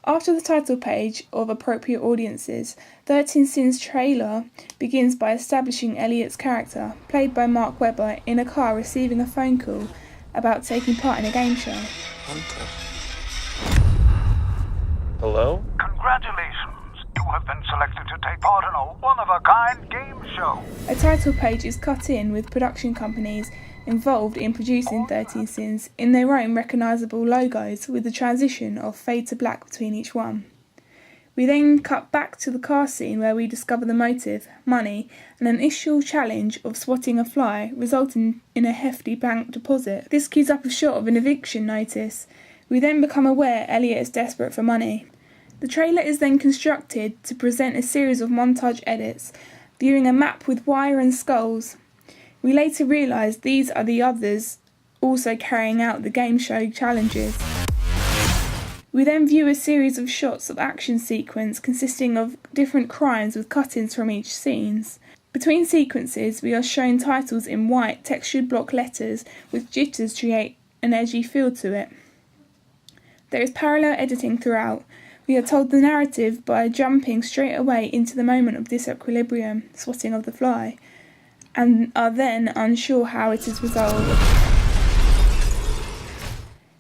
After the title page of appropriate audiences, 13 Sins trailer begins by establishing Elliot's character, played by Mark Webber, in a car receiving a phone call about taking part in a game show. Hunter. Hello? Congratulations! You have been selected to take part in a one-of-a-kind game show. A title page is cut in with production companies involved in producing 13 Sins in their own recognisable logos, with the transition of fade to black between each one. We then cut back to the car scene where we discover the motive, money, and an initial challenge of swatting a fly, resulting in a hefty bank deposit. This cues up a shot of an eviction notice. We then become aware Elliot is desperate for money. The trailer is then constructed to present a series of montage edits, viewing a map with wire and skulls. We later realise these are the others also carrying out the game show challenges. We then view a series of shots of action sequence consisting of different crimes with cut-ins from each scenes. Between sequences, we are shown titles in white textured block letters with jitters to create an edgy feel to it. There is parallel editing throughout. We are told the narrative by jumping straight away into the moment of disequilibrium, swatting of the fly, and are then unsure how it is resolved.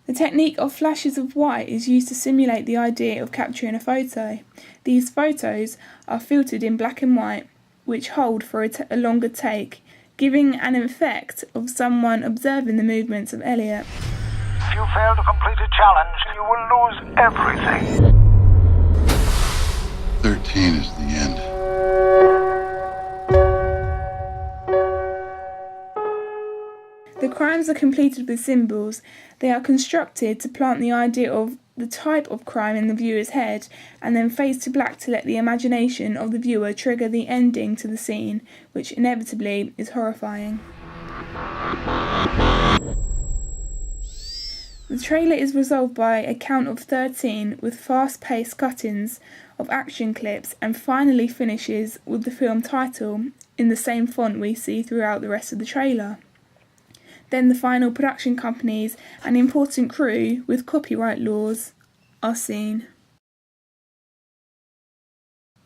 The technique of flashes of white is used to simulate the idea of capturing a photo. These photos are filtered in black and white, which hold for a longer take, giving an effect of someone observing the movements of Elliot. If you fail to complete a challenge, you will lose everything. 13 is the end. The crimes are completed with symbols. They are constructed to plant the idea of the type of crime in the viewer's head, and then fades to black to let the imagination of the viewer trigger the ending to the scene, which inevitably is horrifying. The trailer is resolved by a count of 13 with fast-paced cut-ins of action clips, and finally finishes with the film title in the same font we see throughout the rest of the trailer. Then the final production companies and important crew with copyright laws are seen.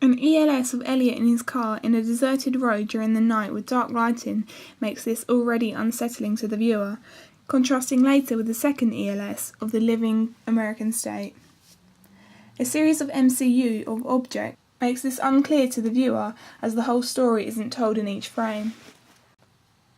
An ELS of Elliot in his car in a deserted road during the night with dark lighting makes this already unsettling to the viewer, contrasting later with the second ELS of the living American state. A series of MCU of objects makes this unclear to the viewer, as the whole story isn't told in each frame.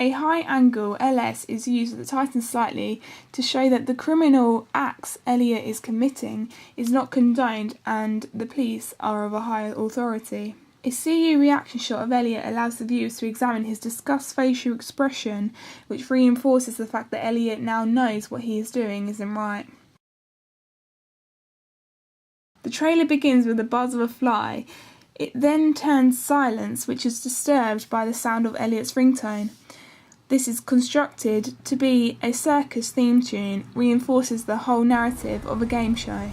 A high-angle LS is used that tightens slightly to show that the criminal acts Elliot is committing is not condoned and the police are of a higher authority. A CU reaction shot of Elliot allows the viewers to examine his disgust facial expression, which reinforces the fact that Elliot now knows what he is doing isn't right. The trailer begins with the buzz of a fly. It then turns silence, which is disturbed by the sound of Elliot's ringtone. This is constructed to be a circus theme tune, reinforces the whole narrative of a game show.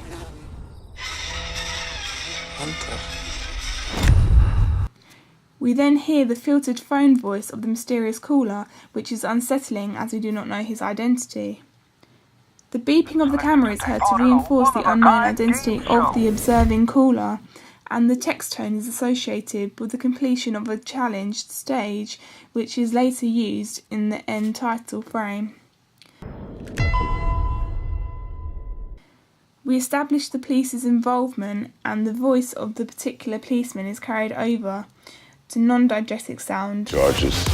Hunter. We then hear the filtered phone voice of the mysterious caller, which is unsettling as we do not know his identity. The beeping of the camera is heard to reinforce the unknown identity of the observing caller, and the text tone is associated with the completion of a challenged stage, which is later used in the end title frame. We establish the police's involvement, and the voice of the particular policeman is carried over to non-diegetic sound. Charges.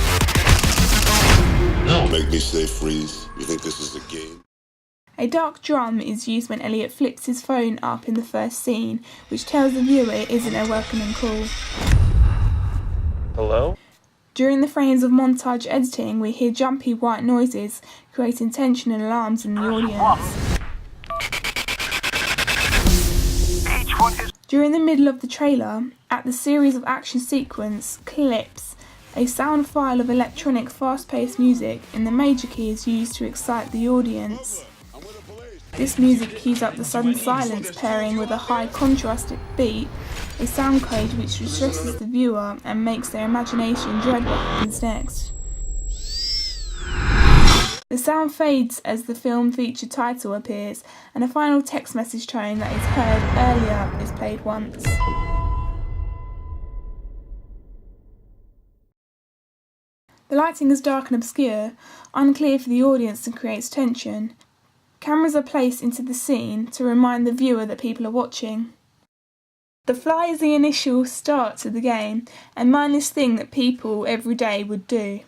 No. Make me say freeze. You think this is a game? A dark drum is used when Elliot flips his phone up in the first scene, which tells the viewer it isn't a welcoming call. Hello? During the frames of montage editing, we hear jumpy white noises, creating tension and alarms in the audience. During the middle of the trailer, at the series of action sequence clips, a sound file of electronic fast-paced music in the major key is used to excite the audience. This music keys up the sudden silence, pairing with a high contrasted beat, a sound code which distresses the viewer and makes their imagination dread what happens next. The sound fades as the film feature title appears, and a final text message tone that is heard earlier is played once. The lighting is dark and obscure, unclear for the audience and creates tension. Cameras are placed into the scene to remind the viewer that people are watching. The fly is the initial start to the game and mindless thing that people every day would do.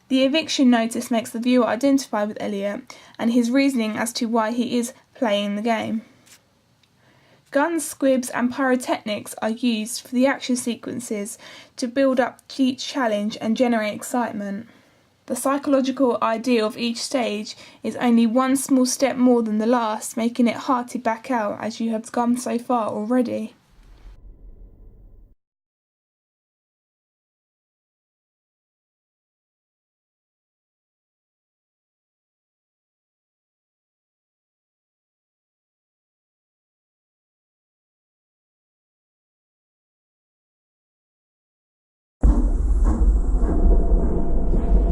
The eviction notice makes the viewer identify with Elliot and his reasoning as to why he is playing the game. Guns, squibs and pyrotechnics are used for the action sequences to build up each challenge and generate excitement. The psychological ideal of each stage is only one small step more than the last, making it hard to back out as you have gone so far already.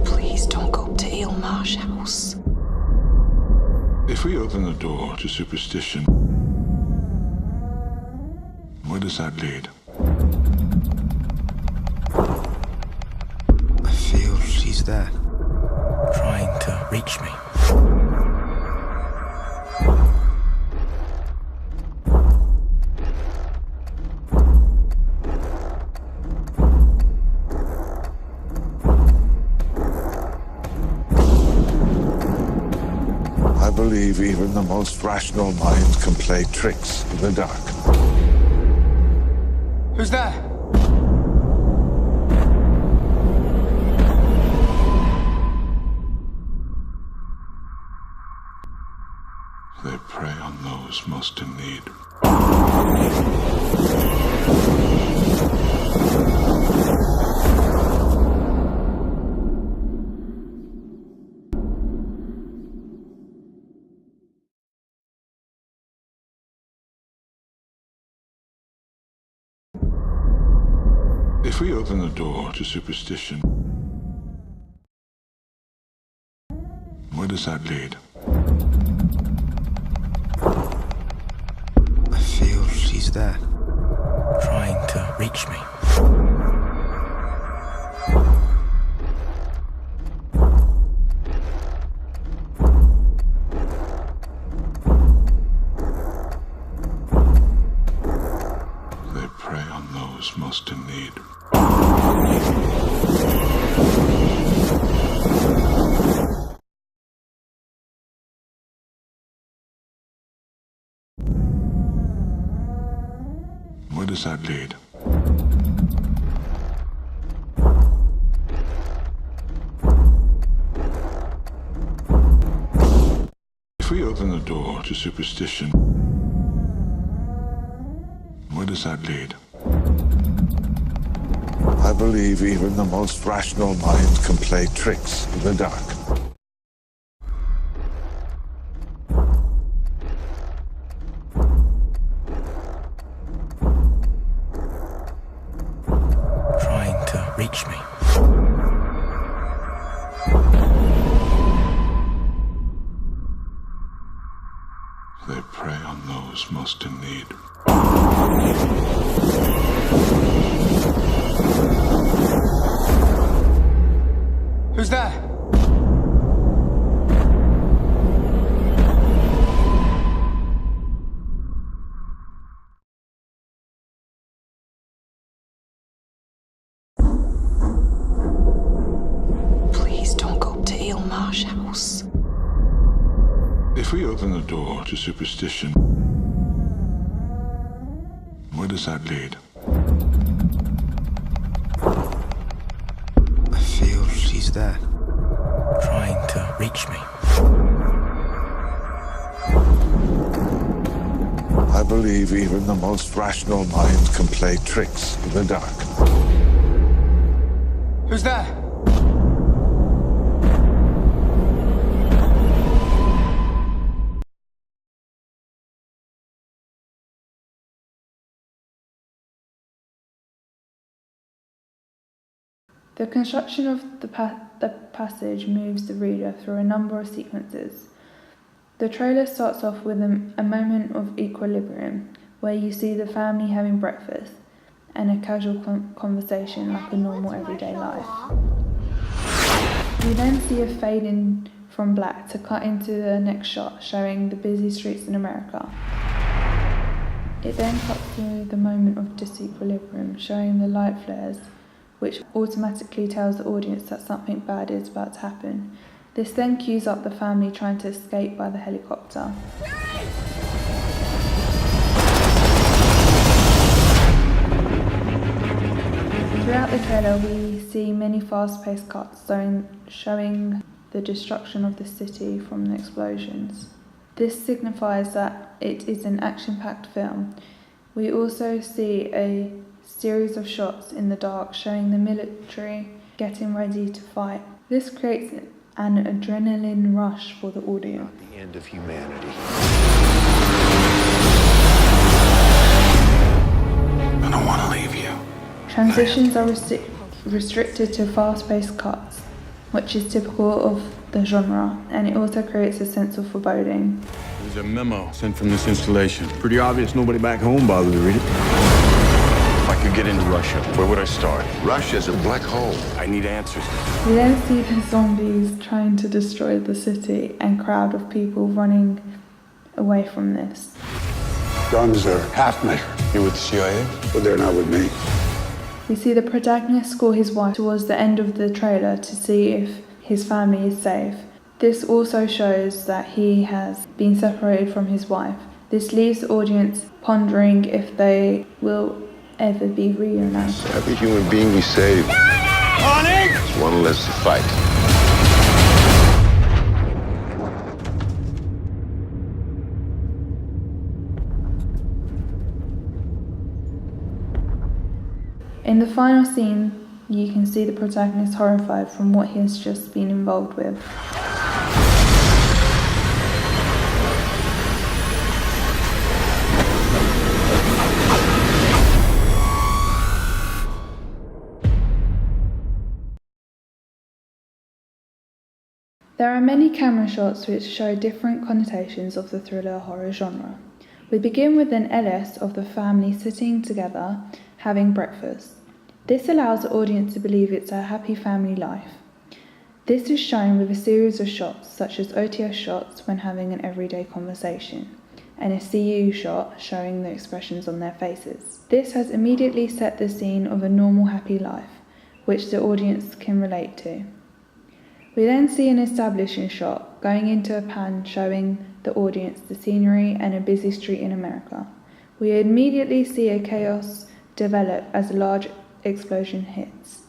Please don't go up to Ilmar's house. If we open the door to superstition, where does that lead? I feel she's there, trying to reach me. I believe even the most rational mind can play tricks in the dark. Who's there? They prey on those most in need. If we open the door to superstition, where does that lead? I feel she's there, trying to reach me. They prey on those most in need. Where does that lead? If we open the door to superstition, where does that lead? I believe even the most rational mind can play tricks in the dark. Trying to reach me. They prey on those most in need. Who's there? Please don't go up to Ilmar's house. If we open the door to superstition, where does that lead? I feel she's there, Trying to reach me. I believe even the most rational mind can play tricks in the dark. Who's there? The construction of the passage moves the reader through a number of sequences. The trailer starts off with a moment of equilibrium, where you see the family having breakfast and a casual conversation like a normal everyday life. We then see a fade in from black to cut into the next shot, showing the busy streets in America. It then cuts to the moment of disequilibrium, showing the light flares, which automatically tells the audience that something bad is about to happen. This then cues up the family trying to escape by the helicopter. Throughout the trailer, we see many fast-paced cuts showing the destruction of the city from the explosions. This signifies that it is an action-packed film. We also see a series of shots in the dark showing the military getting ready to fight. This creates an adrenaline rush for the audience. The end of humanity. I don't want to leave you. Transitions are restricted to fast-paced cuts, which is typical of the genre, and it also creates a sense of foreboding. There's a memo sent from this installation. Pretty obvious nobody back home bothered to read it. If I could get into Russia, where would I start? Russia's a black hole. I need answers. We then see the zombies trying to destroy the city and crowd of people running away from this. Guns are half measure, You with the CIA? but they're not with me. We see the protagonist call his wife towards the end of the trailer to see if his family is safe. This also shows that he has been separated from his wife. This leaves the audience pondering if they will ever be reunited. Every human being we save is one less to fight. In the final scene, you can see the protagonist horrified from what he has just been involved with. There are many camera shots which show different connotations of the thriller horror genre. We begin with an LS of the family sitting together having breakfast. This allows the audience to believe it's a happy family life. This is shown with a series of shots, such as OTS shots when having an everyday conversation, and a CU shot showing the expressions on their faces. This has immediately set the scene of a normal happy life, which the audience can relate to. We then see an establishing shot going into a pan showing the audience the scenery and a busy street in America. We immediately see a chaos develop as a large explosion hits.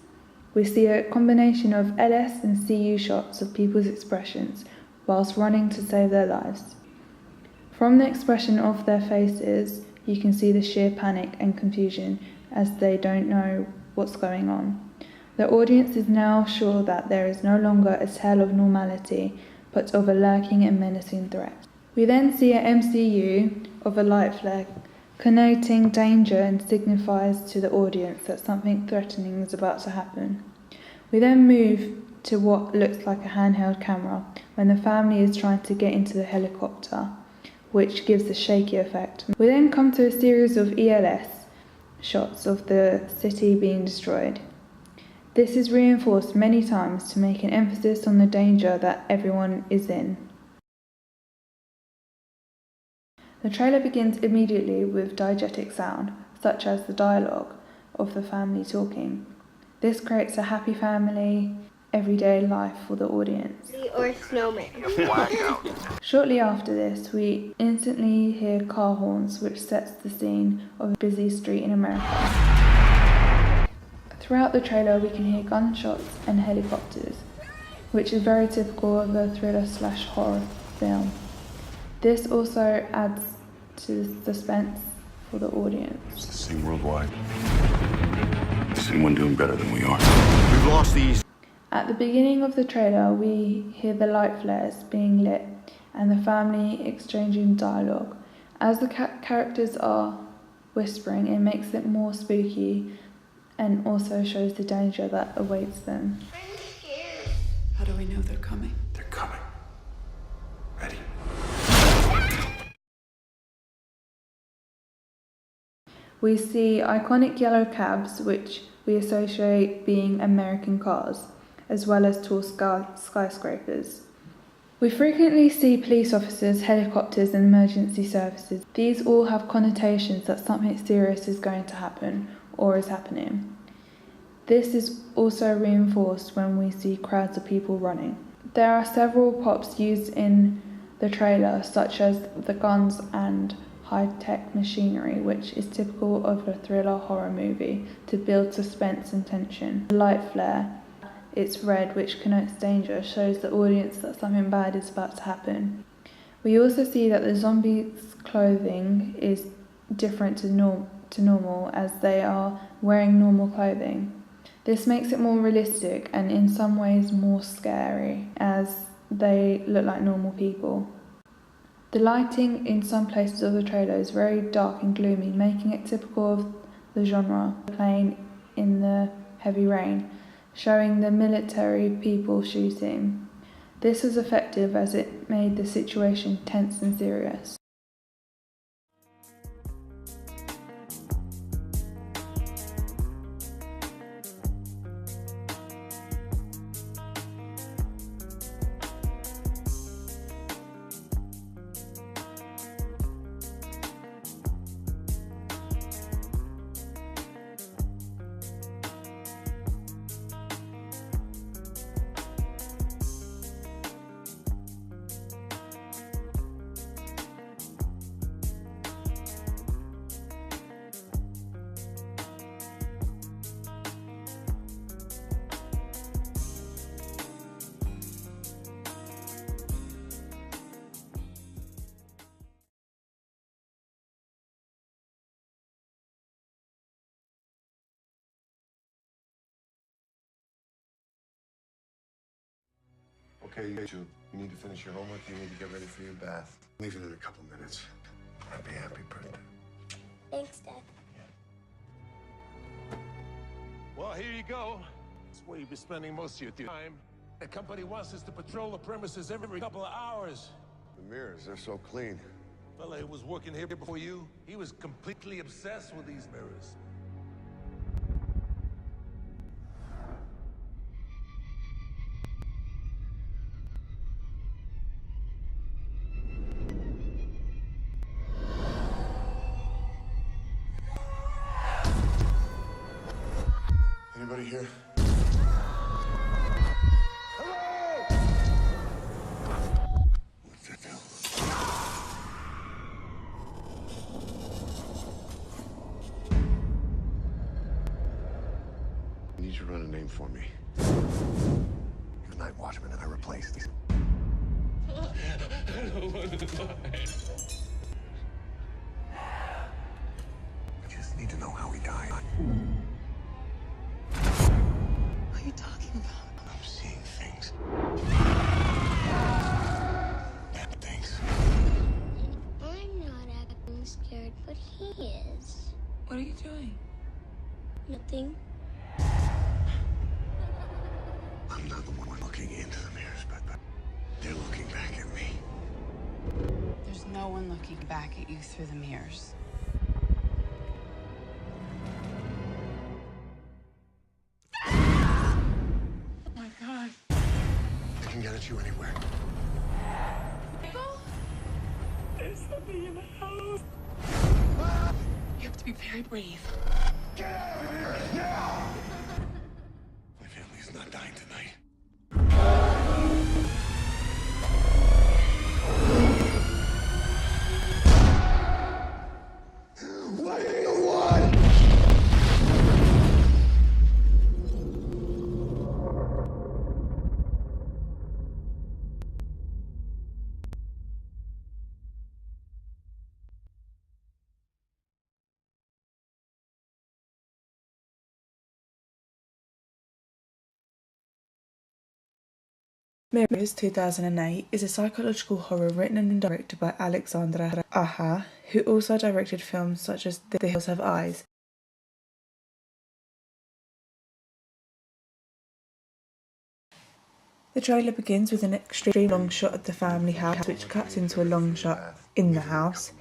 We see a combination of LS and CU shots of people's expressions whilst running to save their lives. From the expression of their faces, you can see the sheer panic and confusion as they don't know what's going on. The audience is now sure that there is no longer a tale of normality, but of a lurking and menacing threat. We then see an MCU of a light flare, connoting danger and signifies to the audience that something threatening is about to happen. We then move to what looks like a handheld camera when the family is trying to get into the helicopter, which gives a shaky effect. We then come to a series of ELS shots of the city being destroyed. This is reinforced many times to make an emphasis on the danger that everyone is in. The trailer begins immediately with diegetic sound, such as the dialogue of the family talking. This creates a happy family, everyday life for the audience. Or snowman. Shortly after this, we instantly hear car horns, which sets the scene of a busy street in America. Throughout the trailer, we can hear gunshots and helicopters, which is very typical of a thriller/horror film. This also adds to the suspense for the audience. It's the same worldwide. Is anyone doing better than we are? We've lost these. At the beginning of the trailer, we hear the light flares being lit and the family exchanging dialogue. As the characters are whispering, it makes it more spooky and also shows the danger that awaits them. How do we know they're coming? They're coming. Ready? We see iconic yellow cabs, which we associate being American cars, as well as tall skyscrapers. We frequently see police officers, helicopters and emergency services. These all have connotations that something serious is going to happen or is happening. This is also reinforced when we see crowds of people running. There are several props used in the trailer, such as the guns and high-tech machinery, which is typical of a thriller horror movie to build suspense and tension. The light flare, it's red, which connotes danger, shows the audience that something bad is about to happen. We also see that the zombies' clothing is different to normal, as they are wearing normal clothing. This makes it more realistic and in some ways more scary, as they look like normal people. The lighting in some places of the trailer is very dark and gloomy, making it typical of the genre, playing in the heavy rain, showing the military people shooting. This was effective as it made the situation tense and serious. Okay, you need to finish your homework. You need to get ready for your bath. Leaving in a couple minutes. Happy birthday. Thanks, Dad. Well, here you go. That's where you'll be spending most of your time. The company wants us to patrol the premises every couple of hours. The mirrors, they're so clean. Fella who was working here before you, he was completely obsessed with these mirrors. Anybody here? What the hell? I need you to run a name for me. You're the night watchman and I replace these. I just need to know how he died. What are you talking about? I'm seeing things. Bad things. I'm not acting scared, but he is. What are you doing? Nothing. I'm not the one looking into the mirrors, but they're looking back at me. There's no one looking back at you through the mirrors. Oh my God. They can get at you anywhere. There's something in the house. You have to be very brave. Get out of here now! My family's not dying tonight. Lighting the one! Mirrors 2008 is a psychological horror written and directed by Alexandra Aja, who also directed films such as The Hills Have Eyes. The trailer begins with an extreme long shot of the family house, which cuts into a long shot in the house.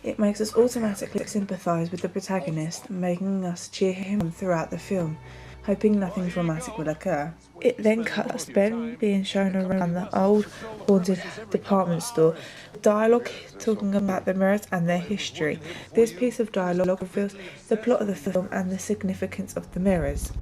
It makes us automatically sympathise with the protagonist, making us cheer him on throughout the film, hoping nothing dramatic will occur. It then cuts Ben being shown around the old haunted department store, dialogue talking about the mirrors and their history. This piece of dialogue reveals the plot of the film and the significance of the mirrors.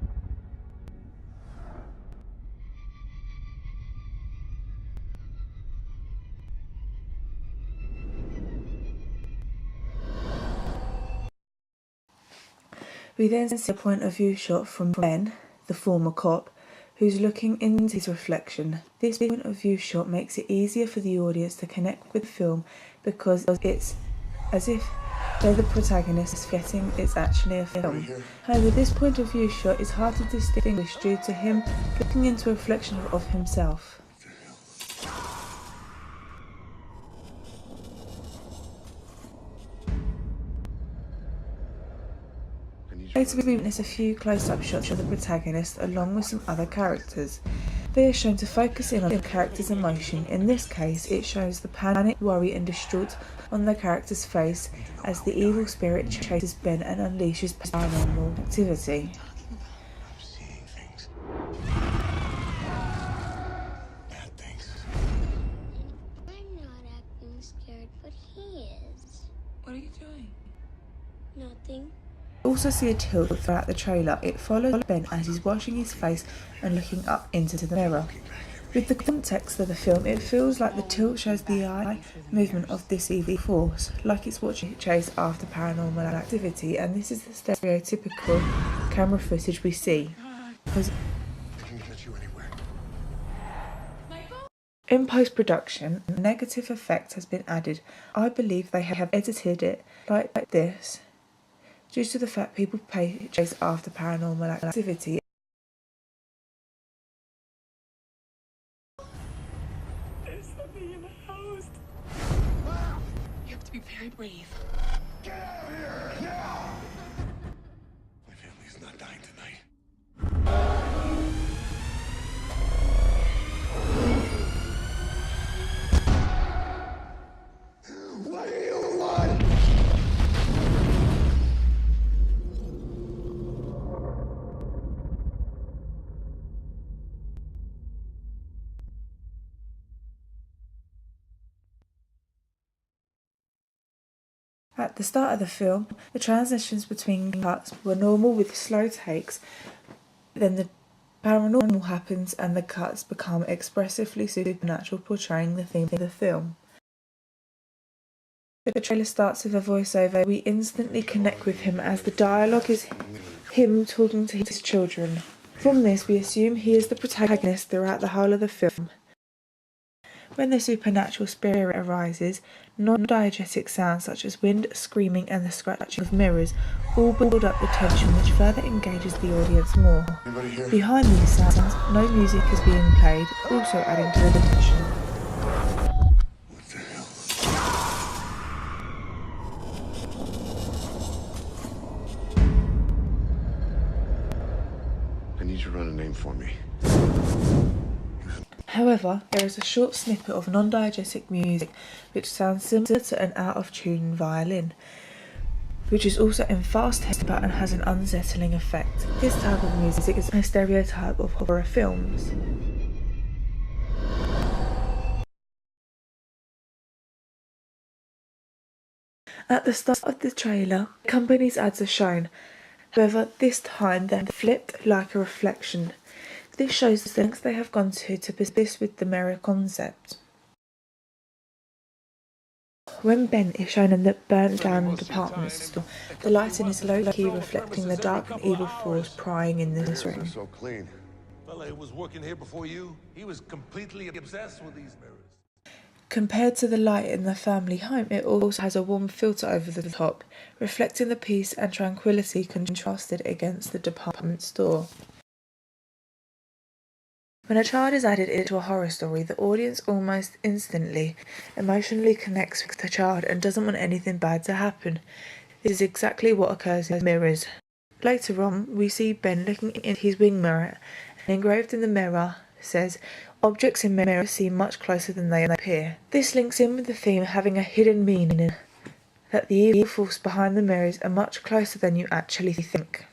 We then see a point of view shot from Ben, the former cop, who's looking into his reflection. This point of view shot makes it easier for the audience to connect with the film because it's as if they're the protagonist, forgetting it's actually a film. However, this point of view shot is hard to distinguish due to him looking into a reflection of himself. Later we witness a few close-up shots of the protagonist along with some other characters. They are shown to focus in on the character's emotion. In this case, it shows the panic, worry and distraught on the character's face as the evil spirit chases Ben and unleashes paranormal activity. Seeing things. Bad things. I'm not acting scared, but he is. What are you doing? Nothing. We also see a tilt throughout the trailer. It follows Ben as he's washing his face and looking up into the mirror. With the context of the film, it feels like the tilt shows the eye movement of this evil force, like it's watching it chase after paranormal activity, and this is the stereotypical camera footage we see. In post-production, a negative effect has been added. I believe they have edited it like this, due to the fact people chase after paranormal activity. There's something in the house. You have to be very brave. Get out of here! Now! My family's not dying tonight. What do you want? At the start of the film, the transitions between cuts were normal with slow takes. Then the paranormal happens and the cuts become expressively supernatural, portraying the theme of the film. The trailer starts with a voiceover. We instantly connect with him as the dialogue is him talking to his children. From this, we assume he is the protagonist throughout the whole of the film. When the supernatural spirit arises, non-diegetic sounds such as wind, screaming and the scratching of mirrors all build up the tension, which further engages the audience more. Behind these sounds, no music is being played, also adding to the tension. What the hell? I need you to run a name for me. However, there is a short snippet of non-diegetic music which sounds similar to an out-of-tune violin, which is also in fast tempo and has an unsettling effect. This type of music is a stereotype of horror films. At the start of the trailer, the company's ads are shown. However, this time they're flipped like a reflection. This shows the lengths they have gone to persist with the mirror concept. When Ben is shown in the burnt down department store, the lighting is low-key reflecting the dark and evil force prying in this room. So clean. Fella who was working here before you, he was completely obsessed with these mirrors. Compared to the light in the family home, it also has a warm filter over the top, reflecting the peace and tranquility contrasted against the department store. When a child is added into a horror story, the audience almost instantly emotionally connects with the child and doesn't want anything bad to happen. This is exactly what occurs in mirrors. Later on, we see Ben looking in his wing mirror, and engraved in the mirror says, objects in mirrors seem much closer than they appear. This links in with the theme having a hidden meaning, that the evil force behind the mirrors are much closer than you actually think.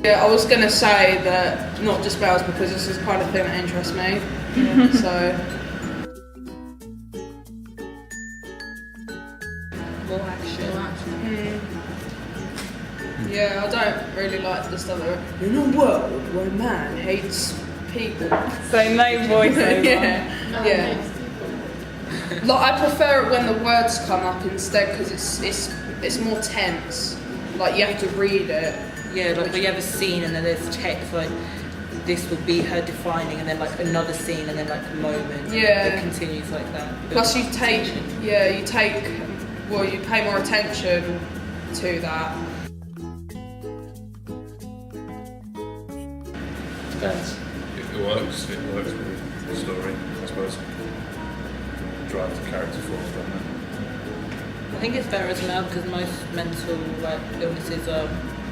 Yeah, I was going to say that not just spells because this is the kind of thing that interests me. So. More action. Yeah, I don't really like the stuff that in a world where a man hates people. So no voiceover. Yeah. Like I prefer it when the words come up instead because it's more tense. Like you have to read it. Yeah, like when you have a scene and then there's text like this would be her defining, and then like another scene and then like a moment. Yeah. It continues like that. Plus you pay more attention to that. Depends. It works with the story, I suppose. Drives the character forward, doesn't it? I think it's better as well because most mental like illnesses are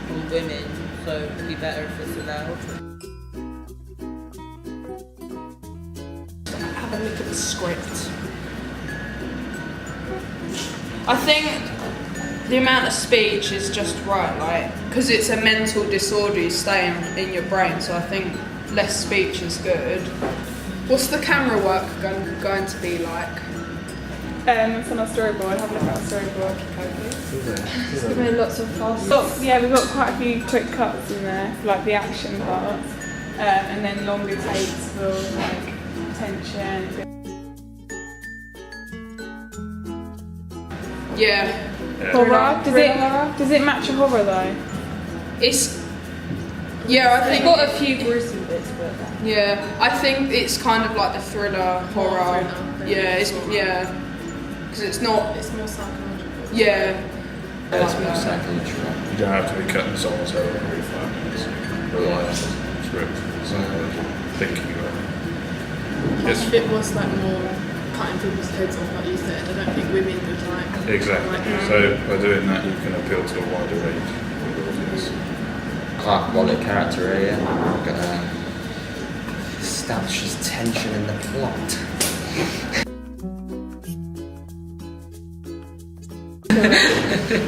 all women, so it'd be better if it's allowed. Have a look at the script. I think the amount of speech is just right, like, because it's a mental disorder you stay in your brain, so I think less speech is good. What's the camera work going to be like? It's on our storyboard. Have a look at our storyboard. We've made lots of fast. We've got quite a few quick cuts in there for like the action parts, and then longer takes for like tension. Yeah. Horror? Does it match a horror though? I think got a few gruesome bits, but I think it's kind of like the thriller horror. Because it's not. It's more psychological. Yeah. It's more psychological. You don't have to be cutting someone's head off every 5 minutes. Rely on the script, psychology, thinking about it. If it was like more cutting people's heads off, like you said, I don't think women would like. Exactly. So by doing that, you can appeal to a wider range of the audience. Clark Wallet character here. Establishes tension in the plot.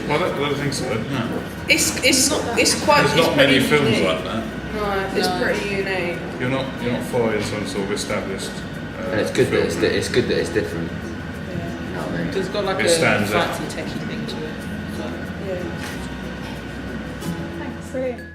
Well, I don't think so. No. It's quite. There's not many films like that. No, it's pretty unique. You're not following some sort of established. And it's good that it's good that it's different. Yeah. You know what I mean? It's got like It a stands out. fancy techie thing to it. So. Thanks, brilliant.